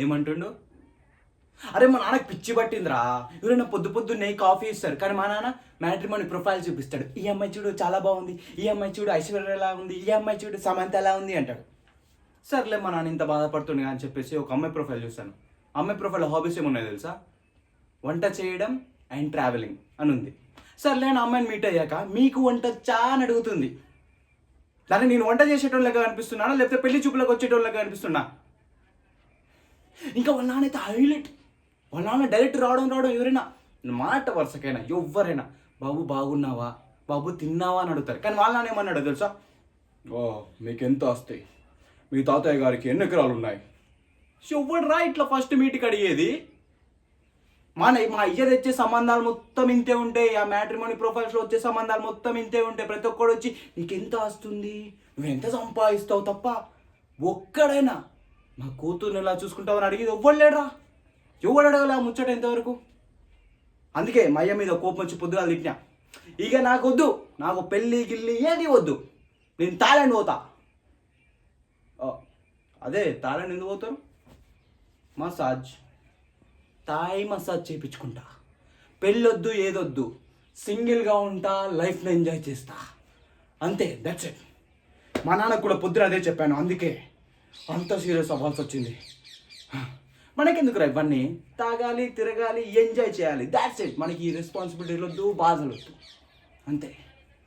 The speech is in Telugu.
ఏమంటుండు? అరే మా నాన్నకి పిచ్చి పట్టిందిరా, ఎవరైనా పొద్దు పొద్దున్నే కాఫీ ఇస్తారు, కానీ మా నాన్న మ్యాట్రిమోనీ ప్రొఫైల్ చూపిస్తాడు. ఈ అమ్మాయి చూడు చాలా బాగుంది, ఈ అమ్మాయి చూడు ఐశ్వర్య ఎలా ఉంది, ఈ అమ్మాయి చూడు సమంత ఎలా ఉంది అంటాడు. సర్లే మా నాన్న ఇంత బాధపడుతుంది అని చెప్పేసి ఒక అమ్మాయి ప్రొఫైల్ చూస్తాను. అమ్మాయి ప్రొఫైల్ హాబీస్ ఏమున్నాయి తెలుసా? వంట చేయడం అండ్ ట్రావెలింగ్ అని ఉంది. సర్లే అని అమ్మాయిని మీట్ అయ్యాక మీకు వంట వచ్చా అని అడుగుతుంది. దాన్ని నేను వంట చేసేటోళ్ళగా అనిపిస్తున్నానా లేకపోతే పెళ్లి చూపులకు వచ్చేటోళ్ళగా అనిపిస్తున్నా? ఇంకా వాళ్ళ నాన్న అయితే హైలైట్. వాళ్ళ నాన్న డైరెక్ట్ రావడం ఎవరైనా మాట వరుసకైనా ఎవరైనా బాబు బాగున్నావా, బాబు తిన్నావా అని అడుగుతారు. కానీ వాళ్ళ నాన్న ఏమన్నాడు తెలుసా? ఓ మీకు ఎంత వస్తాయి, మీ తాతయ్య గారికి ఎన్ని ఎకరాలు ఉన్నాయి. ఎవడు రా ఇట్లా ఫస్ట్ మీటికి అడిగేది? మా అయ్య తెచ్చే సంబంధాలు మొత్తం ఇంతే ఉంటాయి, ఆ మ్యాట్రిమోనీ ప్రొఫైల్స్లో వచ్చే సంబంధాలు మొత్తం ఇంతే ఉంటాయి. ప్రతి ఒక్కడు వచ్చి నీకు ఎంత వస్తుంది, నువ్వు ఎంత సంపాదిస్తావు తప్ప ఒక్కడైనా నా కూతుర్ని ఎలా చూసుకుంటావు అని అడిగేది ఎవ్వడలేడురా. ఎవడు అడగలే ఆ ముచ్చట ఇంతవరకు. అందుకే మా అయ్య మీద కోపం వచ్చి పొద్దుగాలు తిట్టినా. ఇక నాకు వద్దు, నాకు పెళ్ళి గిల్లి ఏది వద్దు, నేను థాయిలాండ్ పోతా. అదే థాయిలాండ్ ఎందుకు పోతారు? మసాజ్, థాయ్ మసాజ్ చేయించుకుంటా. పెళ్ళొద్దు ఏదొద్దు, సింగిల్గా ఉంటా, లైఫ్ని ఎంజాయ్ చేస్తా, అంతే, దట్స్ ఇట్. మా నాన్నకు కూడా పొద్దున అదే చెప్పాను, అందుకే అంత సీరియస్ అవ్వాల్సి వచ్చింది. మనకెందుకురా ఇవన్నీ? తాగాలి, తిరగాలి, ఎంజాయ్ చేయాలి, దాట్స్ ఇట్. మనకి ఈ రెస్పాన్సిబిలిటీలు వద్దు, బాధలు వద్దు, అంతే.